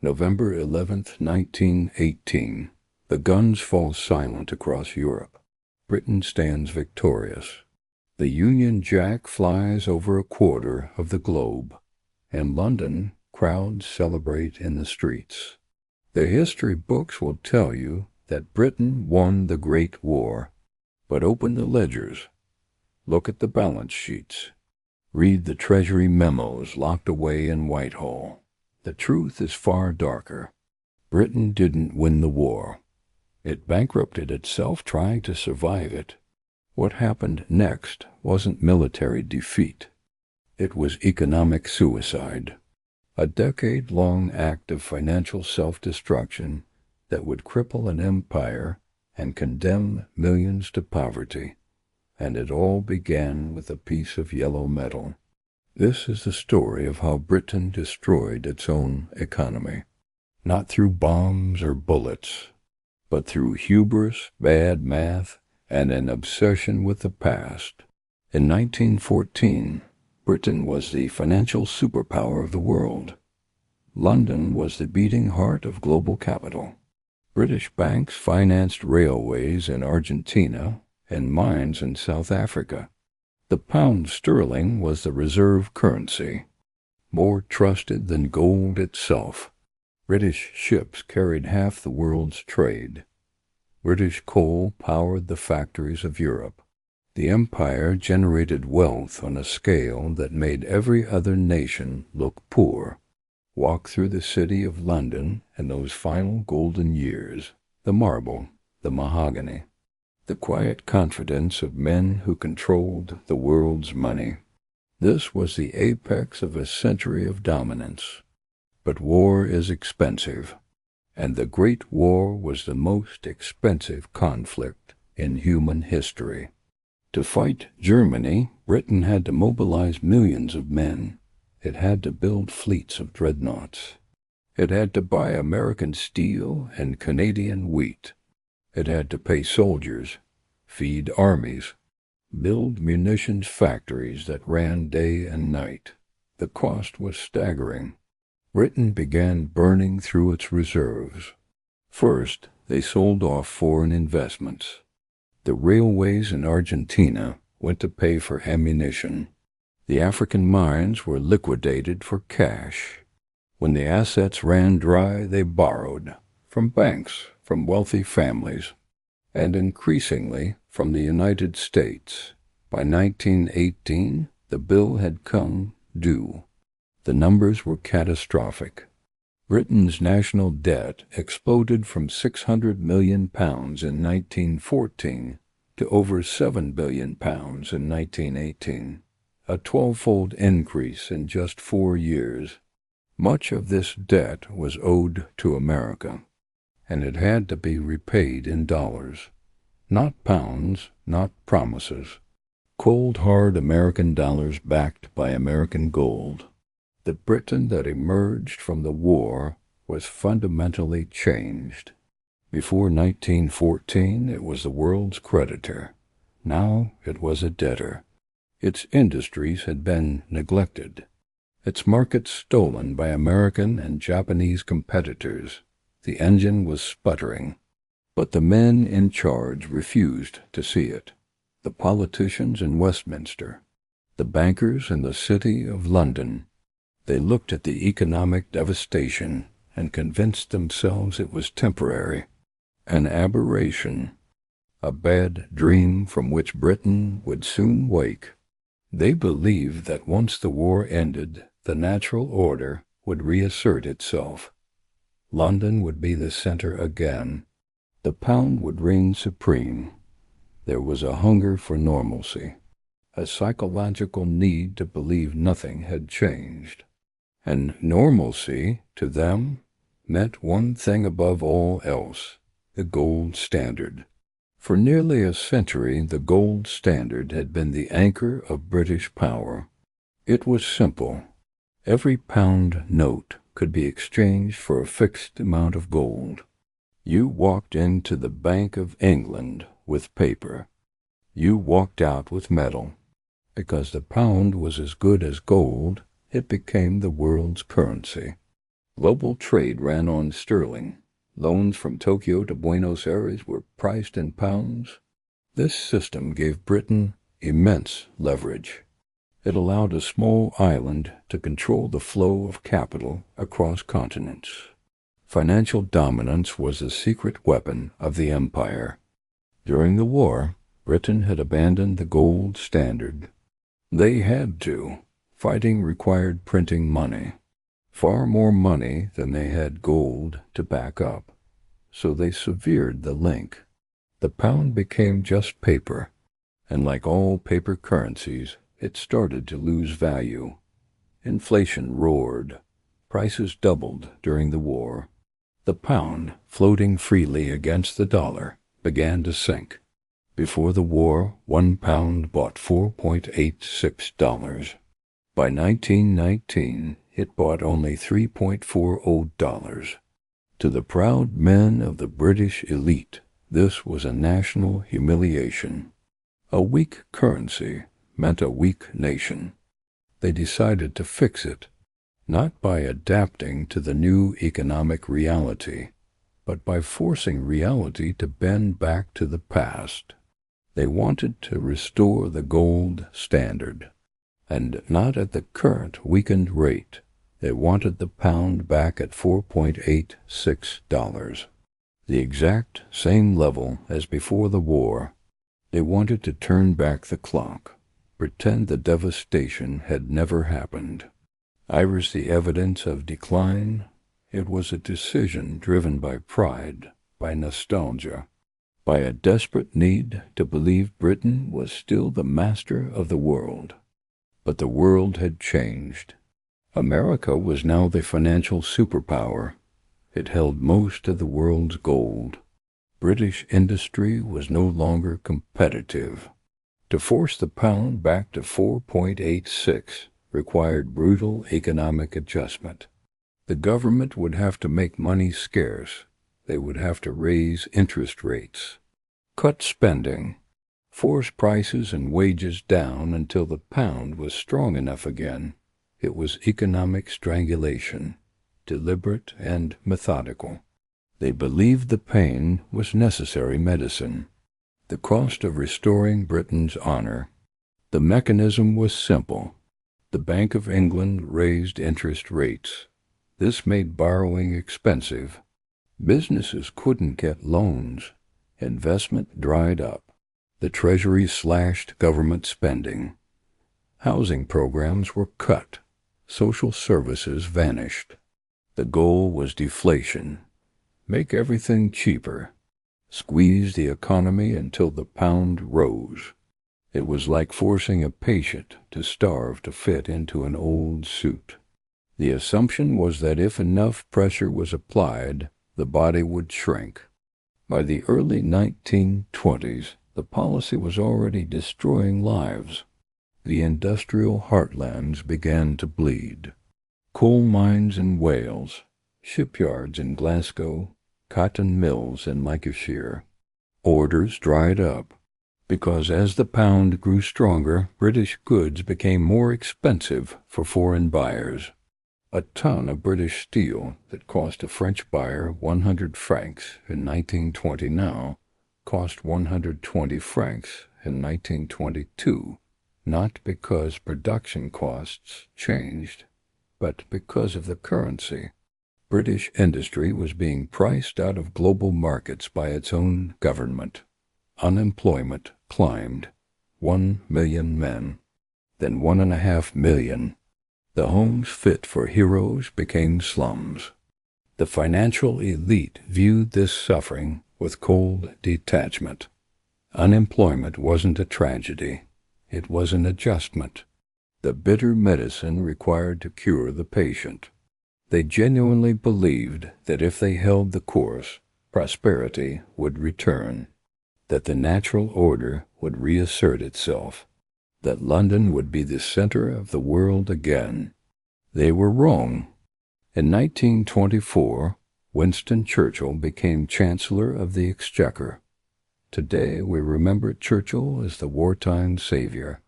November 11th, 1918. The guns fall silent across Europe. Britain stands victorious. The Union Jack flies over a quarter of the globe. In London, crowds celebrate in the streets. The history books will tell you that Britain won the Great War. But open the ledgers. Look at the balance sheets. Read the treasury memos locked away in Whitehall. The truth is far darker. Britain didn't win the war. It bankrupted itself trying to survive it. What happened next wasn't military defeat. It was economic suicide. A decade-long act of financial self-destruction that would cripple an empire and condemn millions to poverty. And it all began with a piece of yellow metal. This is the story of how Britain destroyed its own economy. Not through bombs or bullets, but through hubris, bad math, and an obsession with the past. In 1914, Britain was the financial superpower of the world. London was the beating heart of global capital. British banks financed railways in Argentina and mines in South Africa. The pound sterling was the reserve currency, more trusted than gold itself. British ships carried half the world's trade. British coal powered the factories of Europe. The empire generated wealth on a scale that made every other nation look poor. Walk through the city of London in those final golden years, the marble, the mahogany, the quiet confidence of men who controlled the world's money. This was the apex of a century of dominance. But war is expensive, and the Great War was the most expensive conflict in human history. To fight Germany, Britain had to mobilize millions of men. It had to build fleets of dreadnoughts. It had to buy American steel and Canadian wheat. It had to pay soldiers, feed armies, build munitions factories that ran day and night. The cost was staggering. Britain began burning through its reserves. First, they sold off foreign investments. The railways in Argentina went to pay for ammunition. The African mines were liquidated for cash. When the assets ran dry, they borrowed from banks, from wealthy families, and increasingly from the United States. By 1918, the bill had come due. The numbers were catastrophic. Britain's national debt exploded from £600 million in 1914 to over £7 billion in 1918, a 12-fold increase in just 4 years. Much of this debt was owed to America, and it had to be repaid in dollars. Not pounds, not promises. Cold, hard American dollars backed by American gold. The Britain that emerged from the war was fundamentally changed. Before 1914, it was the world's creditor. Now it was a debtor. Its industries had been neglected. Its markets stolen by American and Japanese competitors. The engine was sputtering. But the men in charge refused to see it. The politicians in Westminster. The bankers in the city of London. They looked at the economic devastation and convinced themselves it was temporary, an aberration, a bad dream from which Britain would soon wake. They believed that once the war ended, the natural order would reassert itself. London would be the center again. The pound would reign supreme. There was a hunger for normalcy, a psychological need to believe nothing had changed. And normalcy, to them, meant one thing above all else, the gold standard. For nearly a century, the gold standard had been the anchor of British power. It was simple. Every pound note could be exchanged for a fixed amount of gold. You walked into the Bank of England with paper. You walked out with metal. Because the pound was as good as gold, it became the world's currency. Global trade ran on sterling. Loans from Tokyo to Buenos Aires were priced in pounds. This system gave Britain immense leverage. It allowed a small island to control the flow of capital across continents. Financial dominance was a secret weapon of the empire. During the war, Britain had abandoned the gold standard. They had to. Fighting required printing money, far more money than they had gold to back up. So they severed the link. The pound became just paper, and like all paper currencies, it started to lose value. Inflation roared. Prices doubled during the war. The pound, floating freely against the dollar, began to sink. Before the war, 1 pound bought $4.86. By 1919, it bought only $3.40. To the proud men of the British elite, this was a national humiliation. A weak currency meant a weak nation. They decided to fix it, not by adapting to the new economic reality, but by forcing reality to bend back to the past. They wanted to restore the gold standard, and not at the current weakened rate. They wanted the pound back at $4.86, the exact same level as before the war. They wanted to turn back the clock, pretend the devastation had never happened. Iris the evidence of decline? It was a decision driven by pride, by nostalgia, by a desperate need to believe Britain was still the master of the world. But the world had changed. America was now the financial superpower. It held most of the world's gold. British industry was no longer competitive. To force the pound back to 4.86 required brutal economic adjustment. The government would have to make money scarce. They would have to raise interest rates, cut spending, force prices and wages down until the pound was strong enough again. It was economic strangulation, deliberate and methodical. They believed the pain was necessary medicine. The cost of restoring Britain's honor. The mechanism was simple. The Bank of England raised interest rates. This made borrowing expensive. Businesses couldn't get loans. Investment dried up. The Treasury slashed government spending. Housing programs were cut. Social services vanished. The goal was deflation. Make everything cheaper. Squeeze the economy until the pound rose. It was like forcing a patient to starve to fit into an old suit. The assumption was that if enough pressure was applied, the body would shrink. By the early 1920s, the policy was already destroying lives. The industrial heartlands began to bleed. Coal mines in Wales, shipyards in Glasgow, cotton mills in Lancashire. Orders dried up, because as the pound grew stronger, British goods became more expensive for foreign buyers. A ton of British steel that cost a French buyer 100 francs in 1920 now cost 120 francs in 1922, not because production costs changed, but because of the currency. British industry was being priced out of global markets by its own government. Unemployment climbed. 1 million men, then 1.5 million. The homes fit for heroes became slums. The financial elite viewed this suffering with cold detachment. Unemployment wasn't a tragedy. It was an adjustment. The bitter medicine required to cure the patient. They genuinely believed that if they held the course, prosperity would return, that the natural order would reassert itself, that London would be the center of the world again. They were wrong. In 1924, Winston Churchill became Chancellor of the Exchequer. Today we remember Churchill as the wartime savior.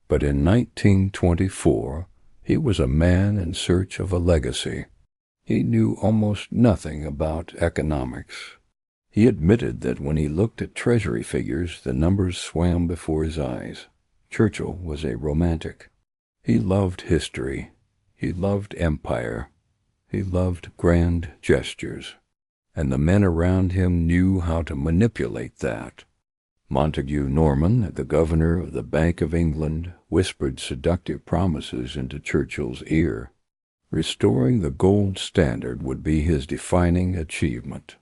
But in 1924, he was a man in search of a legacy. He knew almost nothing about economics. He admitted that when he looked at treasury figures, the numbers swam before his eyes. Churchill was a romantic. He loved history. He loved empire. He loved grand gestures. And the men around him knew how to manipulate that. Montague Norman, the governor of the Bank of England, whispered seductive promises into Churchill's ear. Restoring the gold standard would be his defining achievement.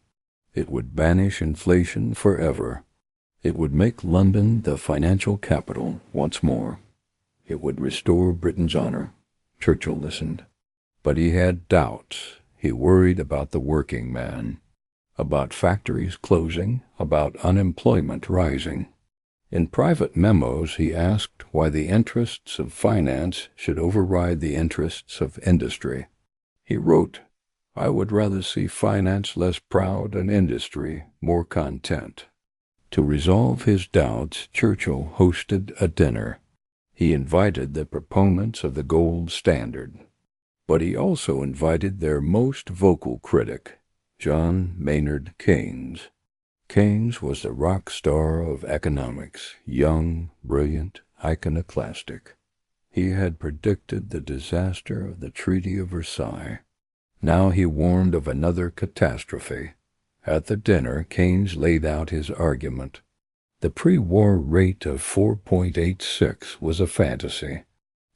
It would banish inflation forever. It would make London the financial capital once more. It would restore Britain's honor. Churchill listened. But he had doubts. He worried about the working man, about factories closing, about unemployment rising. In private memos, he asked why the interests of finance should override the interests of industry. He wrote, "I would rather see finance less proud and industry more content." To resolve his doubts, Churchill hosted a dinner. He invited the proponents of the gold standard, but he also invited their most vocal critic, John Maynard Keynes. Keynes was the rock star of economics, young, brilliant, iconoclastic. He had predicted the disaster of the Treaty of Versailles. Now he warned of another catastrophe. At the dinner, Keynes laid out his argument. The pre-war rate of 4.86 was a fantasy.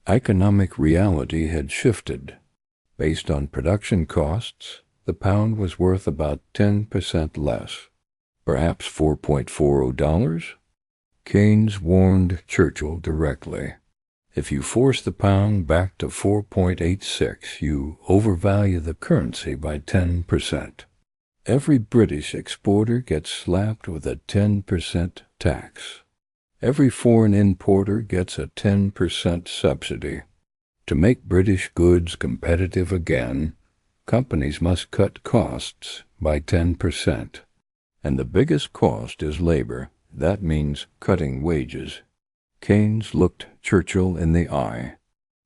Economic reality had shifted. Based on production costs, the pound was worth about 10% less. Perhaps $4.40? Keynes warned Churchill directly. If you force the pound back to 4.86, you overvalue the currency by 10%. Every British exporter gets slapped with a 10% tax. Every foreign importer gets a 10% subsidy. To make British goods competitive again, companies must cut costs by 10%. And the biggest cost is labor. That means cutting wages. Keynes looked Churchill in the eye.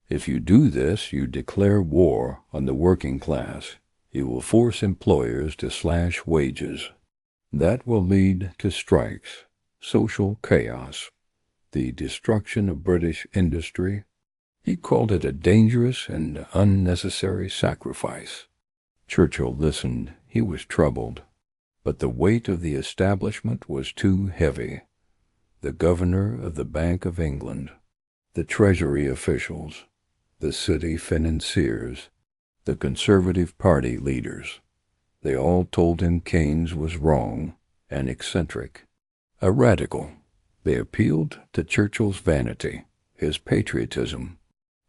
If you do this, you declare war on the working class. You will force employers to slash wages. That will lead to strikes, social chaos, the destruction of British industry. He called it a dangerous and unnecessary sacrifice. Churchill listened. He was troubled. But the weight of the establishment was too heavy. The governor of the Bank of England, the treasury officials, the city financiers, the Conservative Party leaders, they all told him Keynes was wrong and eccentric, a radical. They appealed to Churchill's vanity, his patriotism.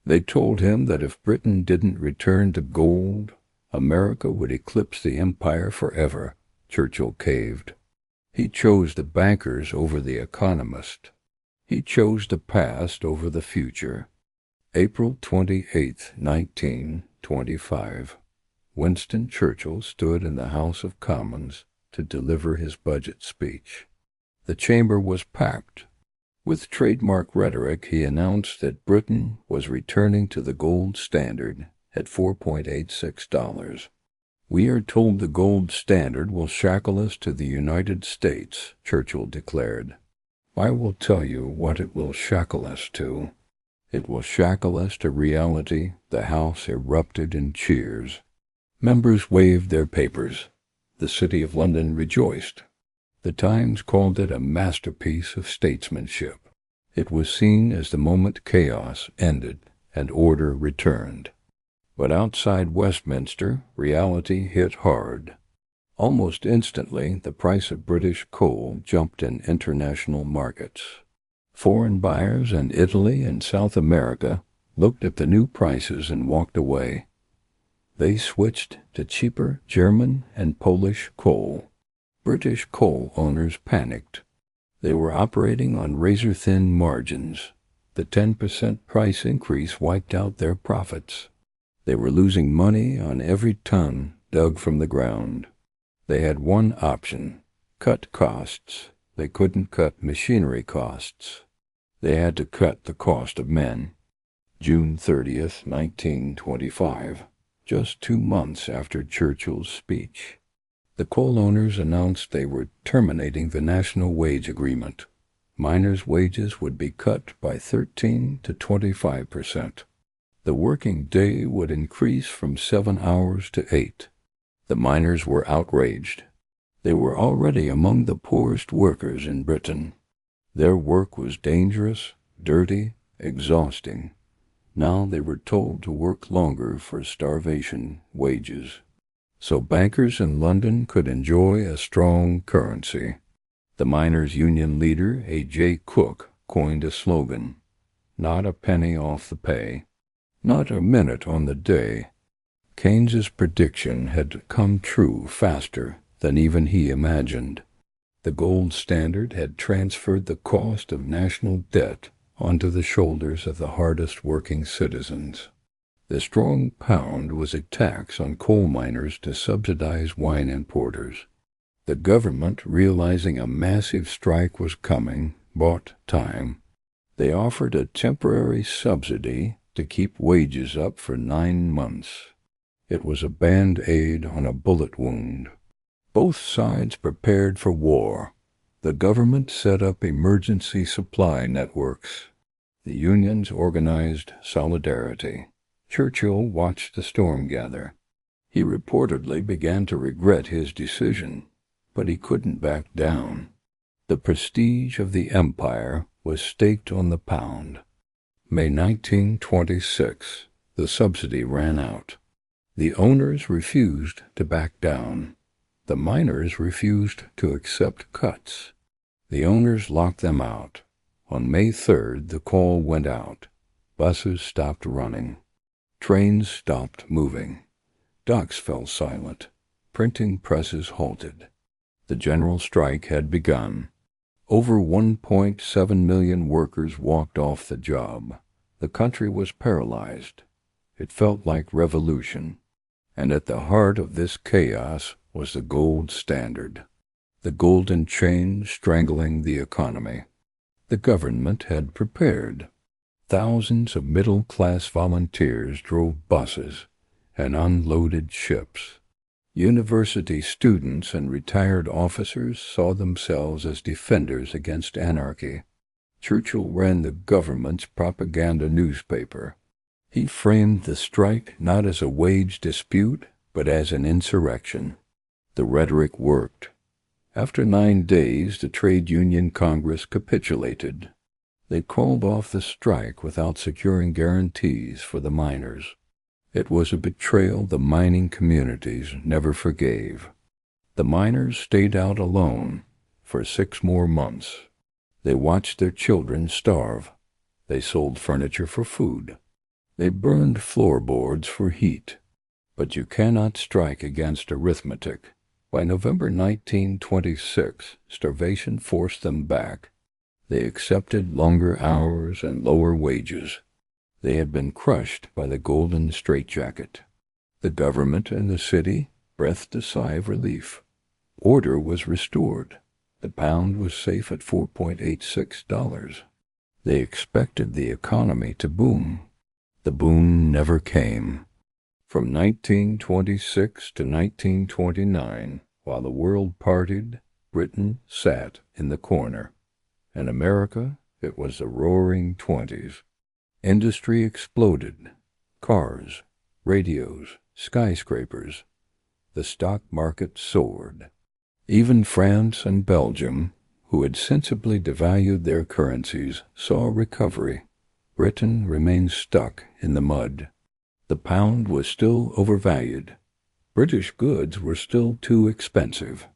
They told him that if Britain didn't return to gold, America would eclipse the empire forever. Churchill caved. He chose the bankers over the economist. He chose the past over the future. April 28, 1925. Winston Churchill stood in the House of Commons to deliver his budget speech. The chamber was packed. With trademark rhetoric, he announced that Britain was returning to the gold standard at $4.86. "We are told the gold standard will shackle us to the United States," Churchill declared. "I will tell you what it will shackle us to. It will shackle us to reality." The House erupted in cheers. Members waved their papers. The City of London rejoiced. The Times called it a masterpiece of statesmanship. It was seen as the moment chaos ended and order returned. But outside Westminster, reality hit hard. Almost instantly, the price of British coal jumped in international markets. Foreign buyers in Italy and South America looked at the new prices and walked away. They switched to cheaper German and Polish coal. British coal owners panicked. They were operating on razor-thin margins. The 10% price increase wiped out their profits. They were losing money on every ton dug from the ground. They had one option: cut costs. They couldn't cut machinery costs. They had to cut the cost of men. June 30th, 1925. just 2 months after Churchill's speech. The coal owners announced they were terminating the national wage agreement. Miners' wages would be cut by 13 to 25%. The working day would increase from 7 hours to 8. The miners were outraged. They were already among the poorest workers in Britain. Their work was dangerous, dirty, exhausting. Now they were told to work longer for starvation wages. So bankers in London could enjoy a strong currency. The miners' union leader, A.J. Cook, coined a slogan: "Not a penny off the pay, not a minute on the day." Keynes's prediction had come true faster than even he imagined. The gold standard had transferred the cost of national debt onto the shoulders of the hardest working citizens. The strong pound was a tax on coal miners to subsidize wine importers. The government, realizing a massive strike was coming, bought time. They offered a temporary subsidy to keep wages up for 9 months. It was a band-aid on a bullet wound. Both sides prepared for war. The government set up emergency supply networks. The unions organized solidarity. Churchill watched the storm gather. He reportedly began to regret his decision, but he couldn't back down. The prestige of the empire was staked on the pound. May 1926, the subsidy ran out. The owners refused to back down. The miners refused to accept cuts. The owners locked them out. On May 3rd, the call went out. Buses stopped running. Trains stopped moving. Docks fell silent. Printing presses halted. The general strike had begun. Over 1.7 million workers walked off the job. The country was paralyzed. It felt like revolution. And at the heart of this chaos was the gold standard, the golden chain strangling the economy. The government had prepared. Thousands of middle-class volunteers drove buses and unloaded ships. University students and retired officers saw themselves as defenders against anarchy. Churchill ran the government's propaganda newspaper. He framed the strike not as a wage dispute, but as an insurrection. The rhetoric worked. After 9 days, the Trade Union Congress capitulated. They called off the strike without securing guarantees for the miners. It was a betrayal the mining communities never forgave. The miners stayed out alone for 6 more months. They watched their children starve. They sold furniture for food. They burned floorboards for heat. But you cannot strike against arithmetic. By November 1926, starvation forced them back. They accepted longer hours and lower wages. They had been crushed by the golden straitjacket. The government and the city breathed a sigh of relief. Order was restored. The pound was safe at $4.86. They expected the economy to boom. The boom never came. From 1926 to 1929, while the world partied, Britain sat in the corner. In America, it was the roaring 20s. Industry exploded. Cars, radios, skyscrapers. The stock market soared. Even France and Belgium, who had sensibly devalued their currencies, saw recovery. Britain remained stuck in the mud. The pound was still overvalued. British goods were still too expensive.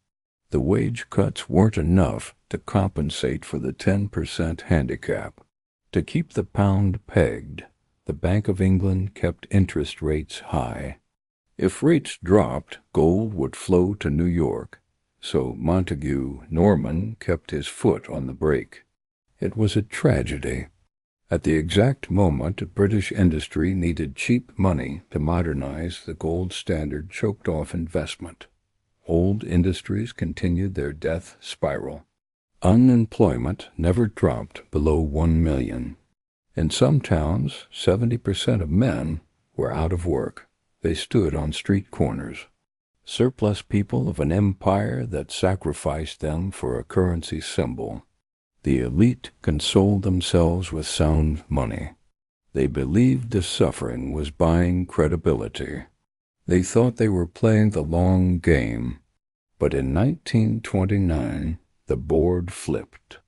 The wage cuts weren't enough to compensate for the 10% handicap. To keep the pound pegged, the Bank of England kept interest rates high. If rates dropped, gold would flow to New York, so Montague Norman kept his foot on the brake. It was a tragedy. At the exact moment British industry needed cheap money to modernize, the gold standard choked off investment. Old industries continued their death spiral. Unemployment never dropped below 1 million. In some towns, 70% of men were out of work. They stood on street corners, surplus people of an empire that sacrificed them for a currency symbol. The elite consoled themselves with sound money. They believed the suffering was buying credibility. They thought they were playing the long game. But in 1929, the board flipped.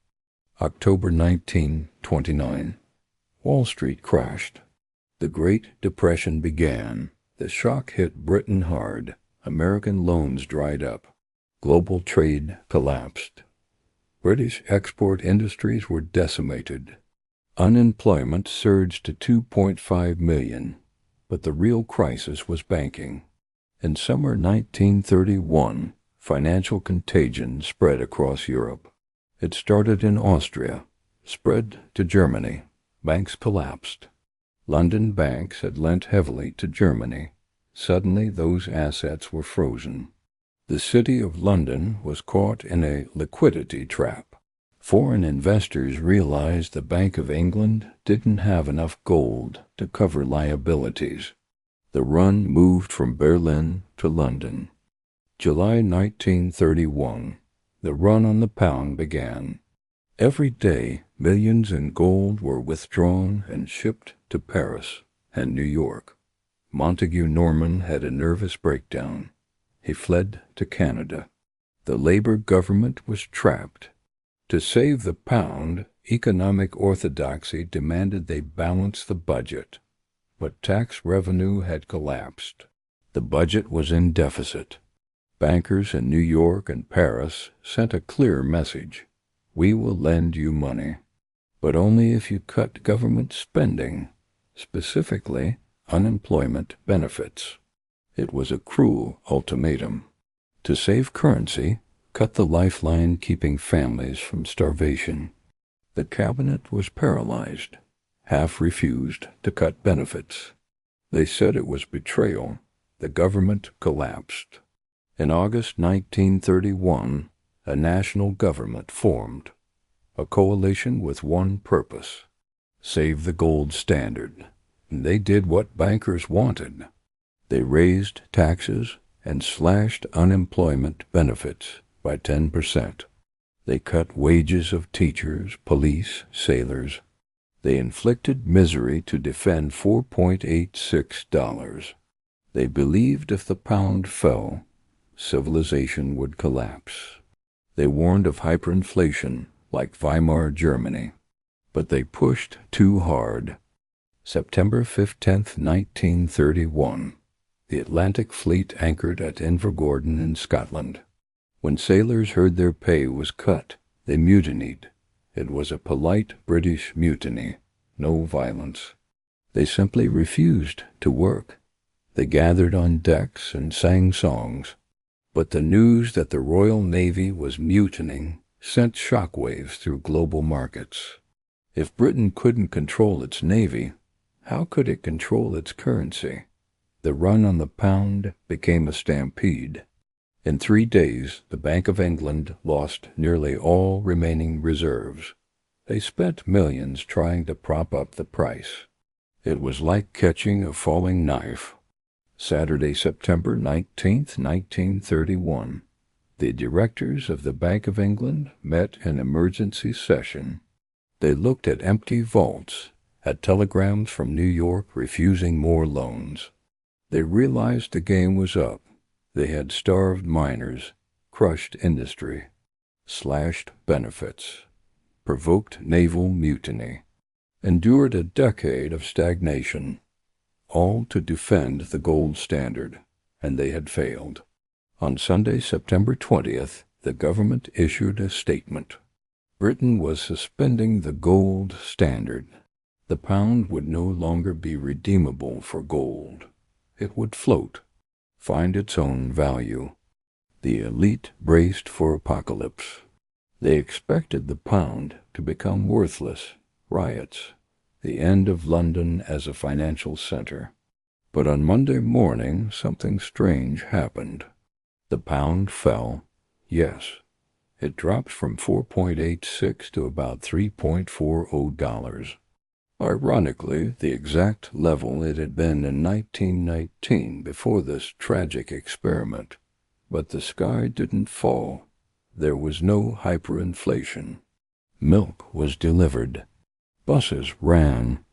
October 1929. Wall Street crashed. The Great Depression began. The shock hit Britain hard. American loans dried up. Global trade collapsed. British export industries were decimated. Unemployment surged to 2.5 million. But the real crisis was banking. In summer 1931, financial contagion spread across Europe. It started in Austria, spread to Germany. Banks collapsed. London banks had lent heavily to Germany. Suddenly those assets were frozen. The City of London was caught in a liquidity trap. Foreign investors realized the Bank of England didn't have enough gold to cover liabilities. The run moved from Berlin to London. July 1931. The run on the pound began. Every day, millions in gold were withdrawn and shipped to Paris and New York. Montague Norman had a nervous breakdown. He fled to Canada. The Labour government was trapped. To save the pound, economic orthodoxy demanded they balance the budget. But tax revenue had collapsed. The budget was in deficit. Bankers in New York and Paris sent a clear message. We will lend you money, but only if you cut government spending, specifically unemployment benefits. It was a cruel ultimatum. To save currency, cut the lifeline keeping families from starvation. The cabinet was paralyzed. Half refused to cut benefits. They said it was betrayal. The government collapsed. In August 1931, a national government formed, a coalition with one purpose: save the gold standard. And they did what bankers wanted. They raised taxes and slashed unemployment benefits by 10%. They cut wages of teachers, police, sailors. They inflicted misery to defend $4.86. They believed if the pound fell, civilization would collapse. They warned of hyperinflation like Weimar Germany. But they pushed too hard. September 15, 1931. The Atlantic Fleet anchored at Invergordon in Scotland. When sailors heard their pay was cut, they mutinied. It was a polite British mutiny, no violence. They simply refused to work. They gathered on decks and sang songs. But the news that the Royal Navy was mutinying sent shockwaves through global markets. If Britain couldn't control its navy, how could it control its currency? The run on the pound became a stampede. In 3 days, the Bank of England lost nearly all remaining reserves. They spent millions trying to prop up the price. It was like catching a falling knife. Saturday, September 19, 1931. The directors of the Bank of England met in emergency session. They looked at empty vaults, at telegrams from New York refusing more loans. They realized the game was up. They had starved miners, crushed industry, slashed benefits, provoked naval mutiny, endured a decade of stagnation, all to defend the gold standard, and they had failed. On Sunday, September 20th, the government issued a statement. Britain was suspending the gold standard. The pound would no longer be redeemable for gold. It would float, find its own value. The elite braced for apocalypse. They expected the pound to become worthless, riots, the end of London as a financial center. But on Monday morning, something strange happened. The pound fell. Yes, it dropped from $4.86 to about $3.40. Ironically, the exact level it had been in 1919 before this tragic experiment. But the sky didn't fall. There was no hyperinflation. Milk was delivered. Buses ran.